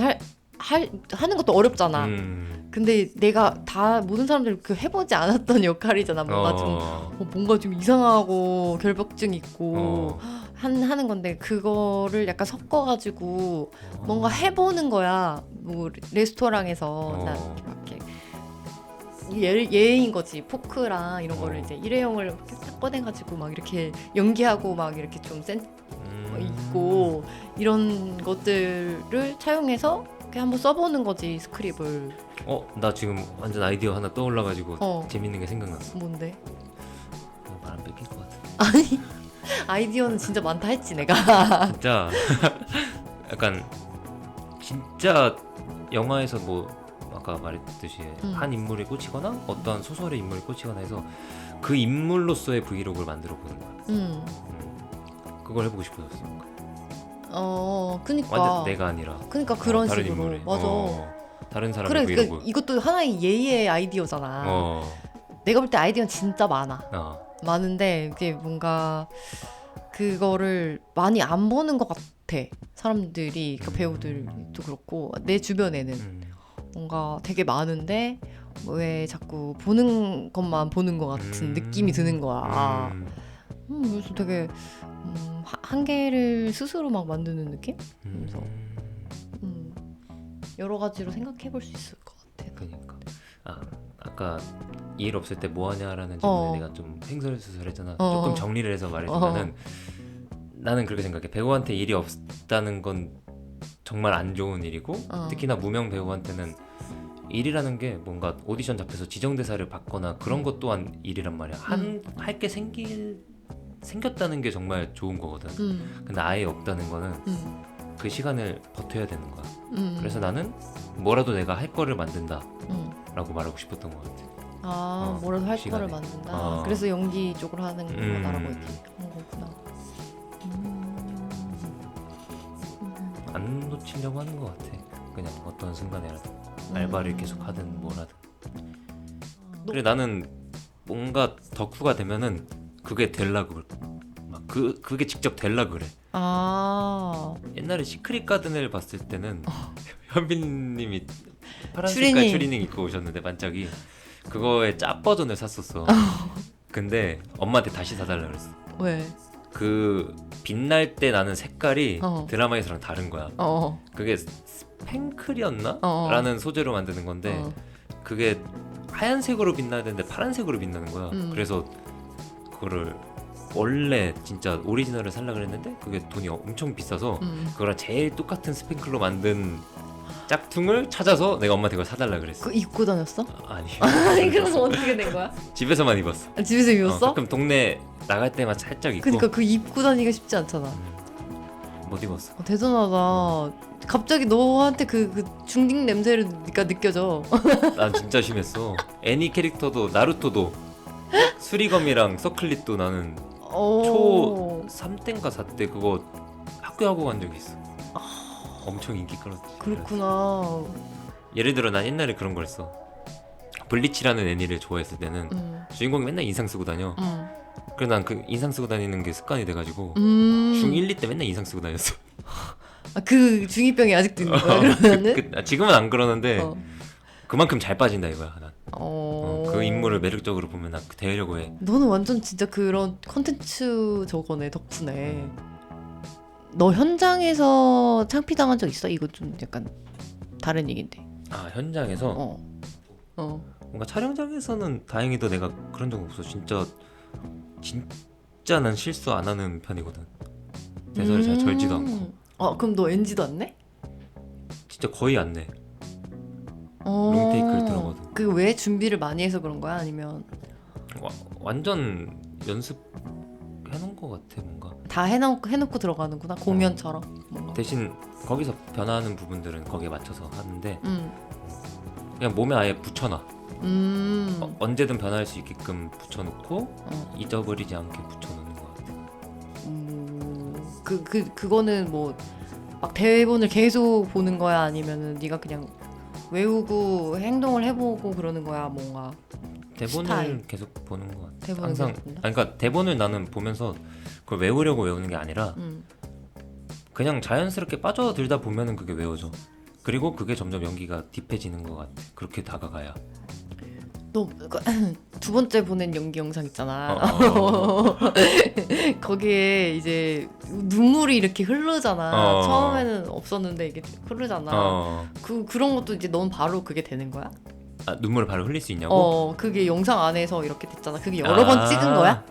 하는 것도 어렵잖아. 근데 내가 다 모든 사람들이 그 해보지 않았던 역할이잖아. 뭔가 좀 이상하고 결벽증 있고 하는 건데 그거를 약간 섞어가지고 뭔가 해보는 거야. 뭐 레스토랑에서 난 이렇게 예인 거지. 포크랑 이런 거를 이제 일회용을 이렇게 딱 꺼내가지고 막 이렇게 연기하고 막 이렇게 좀 있고 이런 것들을 차용해서 한번 써보는 거지 스크립을. 나 지금 완전 아이디어 하나 떠올라가지고 재밌는 게 생각났어. 뭔데? 말 안 뺏길 것 같아. 아니 아이디어는 진짜 많다 했지 내가. 진짜 약간 진짜 영화에서 뭐 아까 말했듯이 한 인물에 꽂히거나 어떠한 소설의 인물에 꽂히거나 해서 그 인물로서의 브이로그를 만들어 보는 거야. 그걸 해보고 싶어졌어. 그니까 완전 내가 아니라. 그니까 그런 다른 식으로. 인물이. 맞아. 다른 사람의 그래, 브이로그. 그러니까 이것도 하나의 예의의 아이디어잖아. 내가 볼 때 아이디어는 진짜 많아. 많은데 이게 뭔가 그거를 많이 안 보는 것 같아. 사람들이, 그러니까 배우들도 그렇고 내 주변에는 뭔가 되게 많은데 왜 자꾸 보는 것만 보는 것 같은 느낌이 드는 거야. 그래서 되게 한계를 스스로 막 만드는 느낌? 그래서 여러 가지로 생각해 볼 수 있을 것 같아. 그러니까 아까 일 없을 때 뭐 하냐라는 질문에 내가 좀 횡설수설했잖아. 조금 정리를 해서 말해주면은 나는 그렇게 생각해. 배우한테 일이 없다는 건 정말 안 좋은 일이고 특히나 무명 배우한테는 일이라는 게 뭔가 오디션 잡혀서 지정대사를 받거나 그런 것 또한 일이란 말이야. 할 게 생겼다는 게 정말 좋은 거거든. 근데 아예 없다는 거는 그 시간을 버텨야 되는 거야. 그래서 나는 뭐라도 내가 할 거를 만든다 라고 말하고 싶었던 것 같아. 뭐라도 할 시간에. 거를 만든다. 그래서 연기 쪽으로 하는 거다라고 얘기한 거구나. 안 놓치려고 하는 것 같아. 그냥 어떤 순간에라도 알바를 계속 하든 뭐라든. 그래 나는 뭔가 덕후가 되면은 그게 될라고 막 그게 직접 될라 그래. 옛날에 시크릿 가든을 봤을 때는 현빈님이 파란 색깔 추리닝 입고 오셨는데 반짝이 그거의 짭 버전을 샀었어. 근데 엄마한테 다시 사달라 그랬어. 왜? 그 빛날 때 나는 색깔이 어. 드라마에서랑 다른 거야. 그게 스팽클이었나? 라는 소재로 만드는 건데 그게 하얀색으로 빛나야 되는데 파란색으로 빛나는 거야. 그래서 그거를 원래 진짜 오리지널을 살려고 했는데 그게 돈이 엄청 비싸서 그거랑 제일 똑같은 스팽클로 만든 짝퉁을 찾아서 내가 엄마한테 그걸 사달라 그랬어. 그 입고 다녔어? 아니 아니 그럼 어떻게 된 거야? 집에서만 입었어. 아, 집에서 입었어? 가끔 동네 나갈 때만 살짝 입고. 그러니까 그 입고 다니기가 쉽지 않잖아. 못 입었어. 대단하다. 갑자기 너한테 그 중딩 냄새를 느껴져. 난 진짜 심했어. 애니 캐릭터도 나루토도 수리검이랑 서클릿도 나는 초 3때인가 4때 그거 학교 하고 간 적이 있어. 엄청 인기 끌었지. 그렇구나. 예를 들어 난 옛날에 그런 걸 했어. 블리치라는 애니를 좋아했을 때는 주인공이 맨날 인상 쓰고 다녀. 그래서 난 그 인상 쓰고 다니는 게 습관이 돼가지고 중1, 2 때 맨날 인상 쓰고 다녔어. 아, 그 중2병이 아직도 있는 거야 그러면은? 지금은 안 그러는데 그만큼 잘 빠진다 이거야 난. 어... 그 인물을 매력적으로 보면 난 대하려고 해. 너는 완전 진짜 그런 컨텐츠 저거네 덕후네. 너 현장에서 창피당한 적 있어? 이거 좀 약간 다른 얘긴데. 아 현장에서? 뭔가 촬영장에서는 다행히도 내가 그런 적 없어. 진짜 난 실수 안 하는 편이거든. 대사를 잘 절지도 않고. 아 그럼 너 NG도 안 내? 진짜 거의 안 내. 롱테이크를 들어거든. 그 왜 준비를 많이 해서 그런 거야? 아니면 완전 연습해놓은 것 같아 뭔가. 다 해놓고 들어가는구나 공연처럼. 뭔가. 대신 거기서 변화하는 부분들은 거기에 맞춰서 하는데 그냥 몸에 아예 붙여놔. 언제든 변할 수 있게끔 붙여놓고 잊어버리지 않게 붙여놓는 것 같아. 그거는 뭐 막 대본을 계속 보는 거야? 아니면은 네가 그냥 외우고 행동을 해보고 그러는 거야? 뭔가 대본을 스타일. 계속 보는 것 같아. 대본을 항상. 계속 본다? 그러니까 대본을 나는 보면서 그걸 외우려고 외우는 게 아니라 그냥 자연스럽게 빠져들다 보면은 그게 외워져. 그리고 그게 점점 연기가 딥해지는 것 같아. 그렇게 다가가야. 너 두 번째 보낸 연기 영상 있잖아. 거기에 이제 눈물이 이렇게 흐르잖아. 처음에는 없었는데 이게 흐르잖아. 그런 것도 이제 넌 바로 그게 되는 거야? 아, 눈물을 바로 흘릴 수 있냐고? 그게 영상 안에서 이렇게 됐잖아. 그게 여러 번 찍은 거야?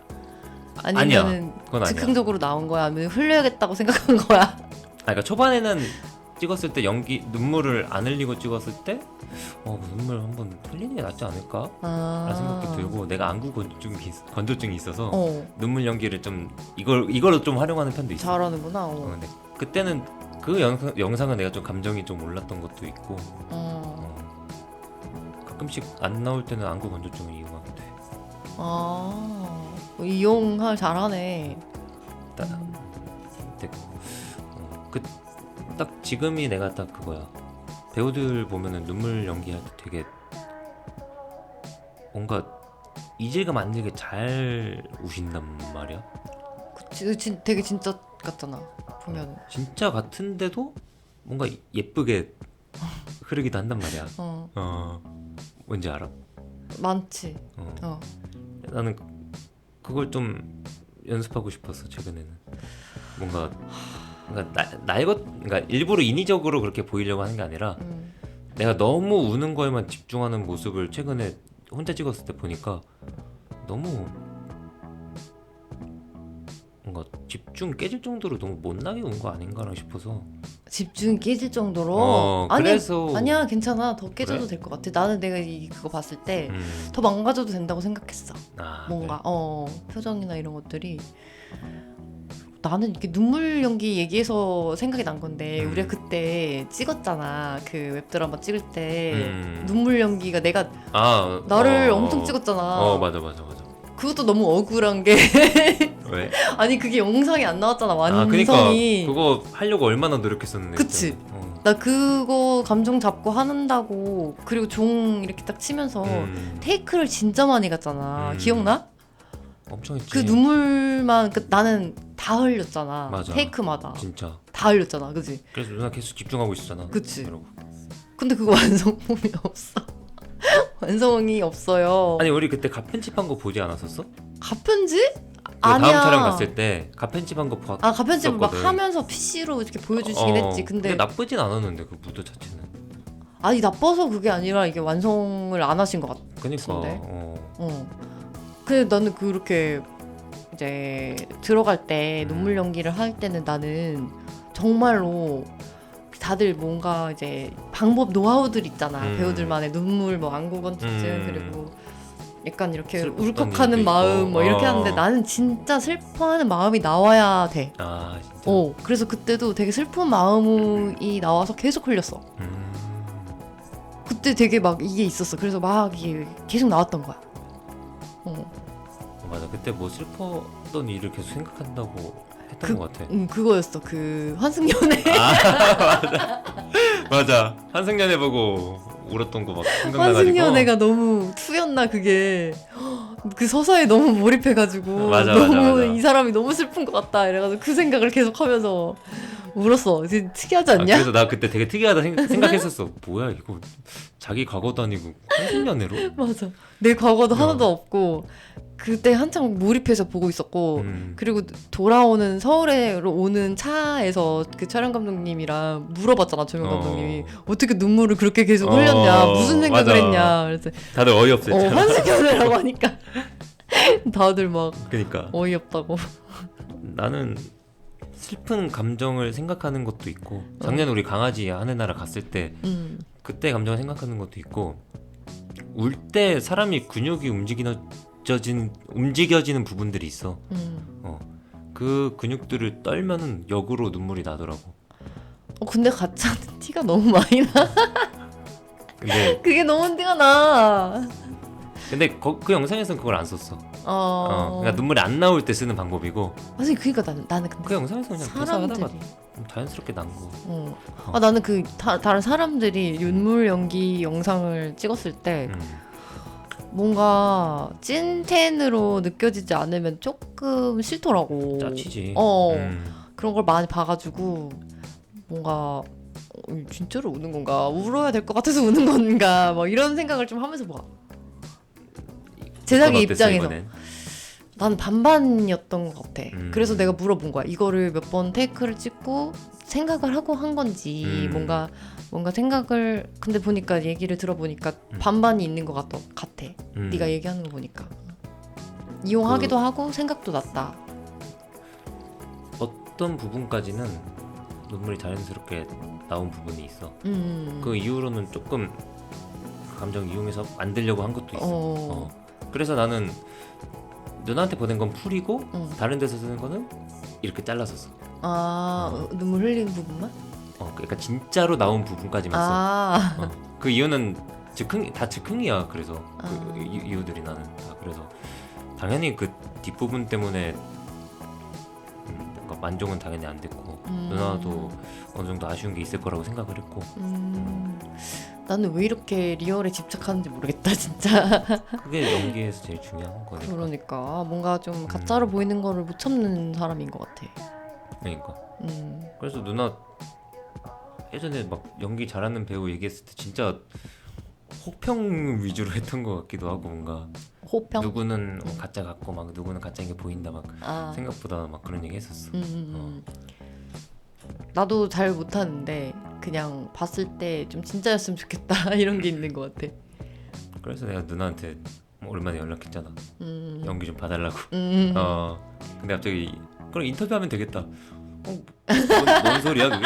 아니면은 그건 아니야. 즉흥적으로 나온 거야? 아니면 흘려야겠다고 생각한 거야? 그러니까 초반에는 찍었을 때 눈물을 안 흘리고 찍었을 때 눈물 한번 흘리는 게 낫지 않을까? 라는 생각도 들고 내가 안구 건조증이 있어서 눈물 연기를 좀 이걸로 좀 활용하는 편도 있어. 잘하는구나. 근데 그때는 그 영상은 내가 좀 감정이 좀 올랐던 것도 있고 가끔씩 안 나올 때는 안구 건조증을 이용하면 돼. 이용을 잘하네. 딱 지금이 내가 딱 그거야. 배우들 보면은 눈물 연기할 때 되게 뭔가 이질감 안 들게 잘 우신단 말이야. 그치, 되게 진짜 같잖아 보면은. 진짜 같은데도 뭔가 예쁘게 흐르기도 한단 말이야. 뭔지 알아? 많지. 나는 그걸 좀 연습하고 싶었어 최근에는. 뭔가 그러니까 일부러 인위적으로 그렇게 보이려고 하는 게 아니라 내가 너무 우는 거에만 집중하는 모습을 최근에 혼자 찍었을 때 보니까 너무 뭔가 집중 깨질 정도로 너무 못나게 운 거 아닌가라 싶어서. 집중이 깨질 정도로? 그래서 아니야 괜찮아. 더 깨져도 그래? 될 것 같아. 나는 내가 그거 봤을 때 더 망가져도 된다고 생각했어. 뭔가 그래? 표정이나 이런 것들이. 나는 이렇게 눈물 연기 얘기해서 생각이 난 건데 우리가 그때 찍었잖아. 그 웹드라마 찍을 때 눈물 연기가 내가 나를 엄청 찍었잖아. 맞아. 그것도 너무 억울한 게 왜? 아니 그게 영상이 안 나왔잖아. 완성이. 그러니까 그거 하려고 얼마나 노력했었는데. 그치? 나 그거 감정 잡고 한다고 그리고 종 이렇게 딱 치면서 테이크를 진짜 많이 갔잖아. 기억나? 엄청 했지. 그 눈물만 나는 다 흘렸잖아. 맞아. 테이크마다 진짜 다 흘렸잖아. 그치? 그래서 누나 계속 집중하고 있었잖아. 그치? 그러고. 근데 그거 완성품이 없어. 완성이 없어요. 아니 우리 그때 가편집한 거 보지 않았었어? 가편지? 다음 아니야. 촬영 갔을 때 가편집 한거 봤. 가편집을 막 썼거든. 하면서 PC로 이렇게 보여주시긴 했지. 근데 나쁘진 않았는데 그 무드 자체는. 아니 나빠서 그게 아니라 이게 완성을 안 하신 것 그니까. 같은데. 근데 나는 그렇게 이제 들어갈 때 눈물 연기를 할 때는 나는 정말로 다들 뭔가 이제 방법 노하우들 있잖아. 배우들만의 눈물 뭐 안구건조증 그리고 약간 이렇게 슬펐던 울컥하는 일도 마음 있고. 뭐 이렇게 하는데 나는 진짜 슬퍼하는 마음이 나와야 돼. 아 진짜. 그래서 그때도 되게 슬픈 마음이 나와서 계속 흘렸어. 그때 되게 막 이게 있었어. 그래서 막 이게 계속 나왔던 거야. 맞아. 그때 뭐 슬펐던 일을 계속 생각한다고 했던 것 같아. 그거였어. 그 환승연애. 맞아. 한승연애 보고 울었던 거 막 생각나가지고. 환승연애가 너무 투였나 그게. 그 서사에 너무 몰입해가지고 맞아, 너무 맞아. 이 사람이 너무 슬픈 것 같다 이래가지고 그 생각을 계속하면서 울었어. 되게 특이하지 않냐? 그래서 나 그때 되게 특이하다 생각했었어. 뭐야 이거 자기 과거도 아니고 한승연애로? 맞아. 내 과거도 하나도 없고 그때 한창 몰입해서 보고 있었고 그리고 돌아오는 서울에로 오는 차에서 그 촬영 감독님이랑 물어봤잖아. 조명 감독님이 어떻게 눈물을 그렇게 계속 흘렸냐 무슨 생각을 맞아. 했냐 그래서 다들 어이없었잖아. 환승연애라고 하니까 다들 막 그러니까 어이없다고. 나는 슬픈 감정을 생각하는 것도 있고 작년에 우리 강아지 하늘나라 갔을 때 그때 감정을 생각하는 것도 있고 울 때 사람이 근육이 움직여지는 부분들이 있어. 그 근육들을 떨면은 역으로 눈물이 나더라고. 근데 가짜는 티가 너무 많이 나. 근데 그게 너무 티가 나. 그 영상에서는 그걸 안 썼어. 그러니까 눈물이 안 나올 때 쓰는 방법이고. 아니 그러니까 나는 근데 그 영상에서 그냥 사람들이 대사하다가 자연스럽게 난 거. 나는 그 다른 사람들이 눈물 연기 영상을 찍었을 때 뭔가 찐텐으로 느껴지지 않으면 조금 싫더라고. 짜치지. 그런 걸 많이 봐가지고 뭔가 진짜로 우는 건가 울어야 될 것 같아서 우는 건가 뭐 이런 생각을 좀 하면서 봐. 제작의 입장에서 난 반반이었던 것 같아. 그래서 내가 물어본 거야. 이거를 몇 번 테이크를 찍고 생각을 하고 한 건지 뭔가 생각을 근데 보니까 얘기를 들어보니까 반반이 있는 것 같아. 네가 얘기하는 거 보니까 이용하기도 하고 생각도 났다. 어떤 부분까지는 눈물이 자연스럽게 나온 부분이 있어. 그 이후로는 조금 그 감정 이용해서 만들려고 한 것도 있어. 그래서 나는 누나한테 보낸 건 풀이고 다른 데서 쓰는 거는 이렇게 잘라서 써. 눈물 흘리는 부분만? 그러니까 진짜로 나온 부분까지만 써. 그 이유는 다 즉흥이야. 그래서 그 이유들이 나는 다 그래서 당연히 그 뒷부분 때문에 뭔가 만족은 당연히 안 됐고 누나도 어느 정도 아쉬운 게 있을 거라고 생각을 했고. 나는 왜 이렇게 리얼에 집착하는지 모르겠다 진짜. 그게 연기에서 제일 중요한 거니까. 그러니까 뭔가 좀 가짜로 보이는 거를 못 참는 사람인 것 같아. 그러니까. 그래서 누나 예전에 막 연기 잘하는 배우 얘기했을 때 진짜 호평 위주로 했던 것 같기도 하고 뭔가 호평? 누구는 가짜 같고 막 누구는 가짜인 게 보인다 막 생각보다 막 그런 얘기 했었어. 나도 잘 못하는데 그냥 봤을 때 좀 진짜였으면 좋겠다 이런 게 있는 것 같아. 그래서 내가 누나한테 오랜만에 연락했잖아. 연기 좀 봐달라고. 근데 갑자기 그럼 인터뷰하면 되겠다. 뭔 소리야 그게?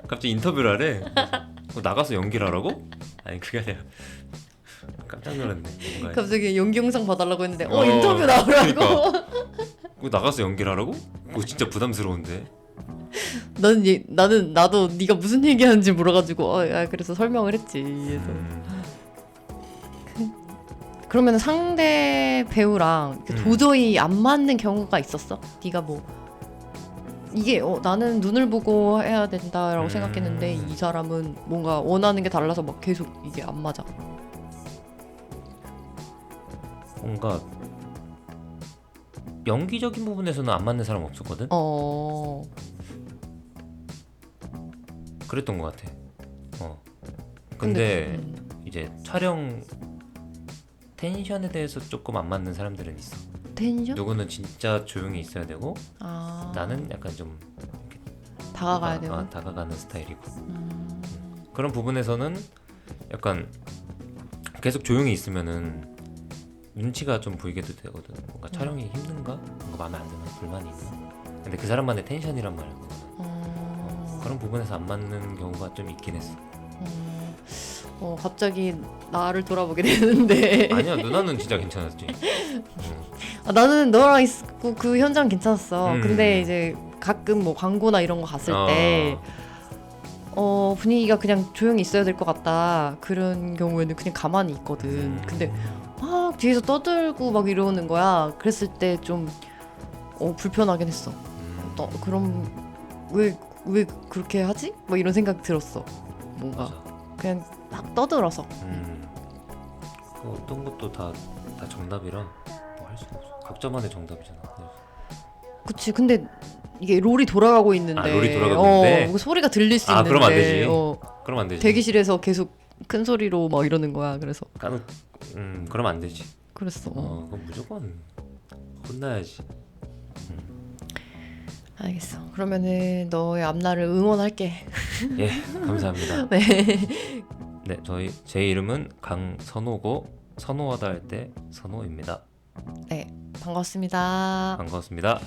갑자기 인터뷰를 하래. 나가서 연기를 하라고? 아니 그게 아니라 깜짝 놀랐네. 뭔가 갑자기 연기 영상 봐달라고 했는데 인터뷰 나오라고. 그러니까. 나가서 연기를 하라고? 그거 진짜 부담스러운데. 나도 네가 무슨 얘기하는지 물어가지고 그래서 설명을 했지. 그래서 그러면 상대 배우랑 도저히 안 맞는 경우가 있었어? 네가 뭐 이게 나는 눈을 보고 해야 된다라고 생각했는데 이 사람은 뭔가 원하는 게 달라서 막 계속 이게 안 맞아. 뭔가 연기적인 부분에서는 안 맞는 사람 없었거든. 그랬던 것 같아. 근데 이제 촬영 텐션에 대해서 조금 안 맞는 사람들은 있어. 텐션? 누구는 진짜 조용히 있어야 되고 아 나는 약간 좀 다가가야 되고. 다가가는 스타일이고 그런 부분에서는 약간 계속 조용히 있으면은 눈치가 좀 보이게도 되거든. 뭔가 촬영이 힘든가? 뭔가 마음에 안 드는 불만이 있나? 근데 그 사람만의 텐션이란 말이야. 그런 부분에서 안 맞는 경우가 좀 있긴 했어. 갑자기 나를 돌아보게 되는데. 아니야 누나는 진짜 괜찮았지. 나는 너랑 있고 그 현장 괜찮았어. 음. 근데 이제 가끔 뭐 광고나 이런 거 갔을 때 분위기가 그냥 조용히 있어야 될 것 같다. 그런 경우에는 그냥 가만히 있거든. 근데 막 뒤에서 떠들고 막 이러는 거야. 그랬을 때 좀 불편하긴 했어. 그럼 왜 그렇게 하지? 뭐 이런 생각 들었어. 뭔가 맞아. 그냥 막 떠들어서. 그 어떤 것도 다 정답이라 뭐 할 수 없어. 각자만의 정답이잖아. 그치. 근데 이게 롤이 돌아가고 있는데, 롤이 돌아가고 있는데? 뭐 소리가 들릴 수 있는데, 그럼 안 되지. 그럼 안 되지. 대기실에서 계속 큰 소리로 막 이러는 거야. 그래서 그럼 안 되지. 그랬어. 그럼 무조건 혼나야지. 알겠어. 그러면은 너의 앞날을 응원할게. 예, 감사합니다. 네. 네, 제 이름은 강선호고 선호하다 할 때 선호입니다. 네, 반갑습니다. 반갑습니다.